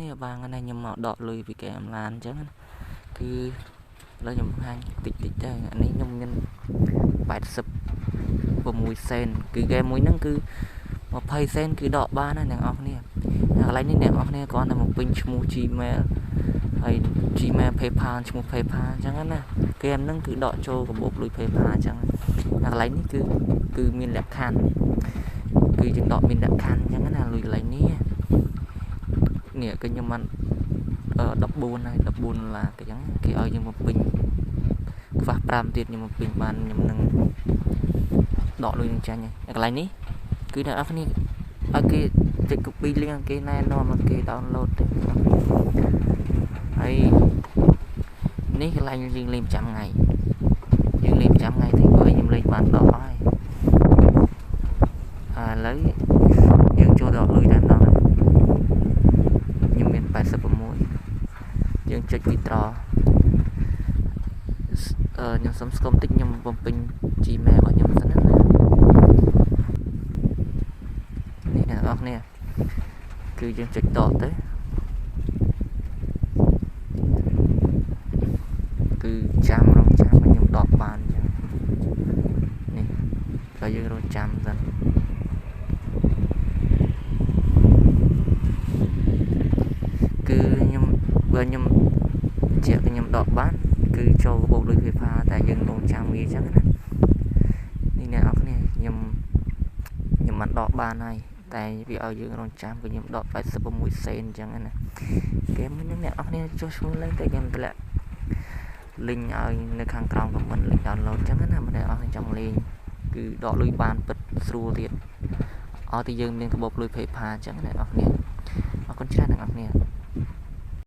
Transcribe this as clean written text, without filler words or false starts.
នេះបានថ្ងៃខ្ញុំមកដកលុយពីគេអមឡានអញ្ចឹងគឺលើខ្ញុំបង្ហាញតិចតិចទៅអានេះខ្ញុំមាន86សេនគឺហ្គេមមួយហ្នឹងគឺ20សេនគឺដកបានហើយអ្នកនរគ្នាកន្លែងនេះអ្នកនរគ្នាគ្រាន់តែមកពេញឈ្មោះ Gmail ហើយ Gmail PayPal ឈ្មោះ PayPal អញ្ចឹងណាហ្គេមហ្នឹងគឺដកចូលកាបូបលុយ PayPal អញ្ចឹងកន្លែងនេះគឺមានលក្ខខណ្ឌគឺយើងដកមានលក្ខខណ្ឌអញ្ចឹងណាលុយកន្លែងនេះនេះគឺខ្ញុំបាន14ហើយ14ដុល្លារអញ្ចឹងគេឲ្យយើងមកពេញខ្វះ5ទៀតខ្ញុំមកពេញបានខ្ញុំនឹងដកលុយនឹងចាញ់ហើយកន្លែងនេះគឺអ្នកនរគ្នាឲ្យគេចុច copy link គេណែនាំឲ្យគេ download ទេហើយនេះកន្លែងយើងលេងប្រចាំថ្ងៃយើងលេងប្រចាំថ្ងៃទី3ខ្ញុំលេងបានដកហើយឥឡូវយើងចូលដកលុយតែម្ដងខ្ញុំមាន86យើងចុច withdraw ខ្ញុំសុំស្គមតិចខ្ញុំបំពេញ Gmail របស់ខ្ញុំសិនណានេះអ្នកនរគ្នាគឺយើងចុចដកទៅគឺចាំរងចាំឲ្យខ្ញុំដកបានអញ្ចឹងនេះបើយើងរងចាំសិនគឺបើខ្ញុំជាខ្ញុំដកបានគឺចូលកាបូបលុយ PayPal តែយើងរងចាំវាអញ្ចឹងណានេះអ្នកនរគ្នាខ្ញុំបានដកបានហើយតែវាឲ្យយើងរងចាំគឺខ្ញុំដក86សេនអញ្ចឹងណាហ្គេមនេះអ្នកនរគ្នាចុះឈ្មោះលេងតែខ្ញុំតម្លាក់លីងឲ្យនៅខាងក្រោម comment លេង download អញ្ចឹងណាមិនដែលអស់ចង់លេងគឺដកលុយបានពិតស្រួលទៀតឲ្យតែយើងមានកាបូបលុយ PayPal អញ្ចឹងណាអ្នកនរគ្នាអរគុណច្រើនអ្នកនរគ្នា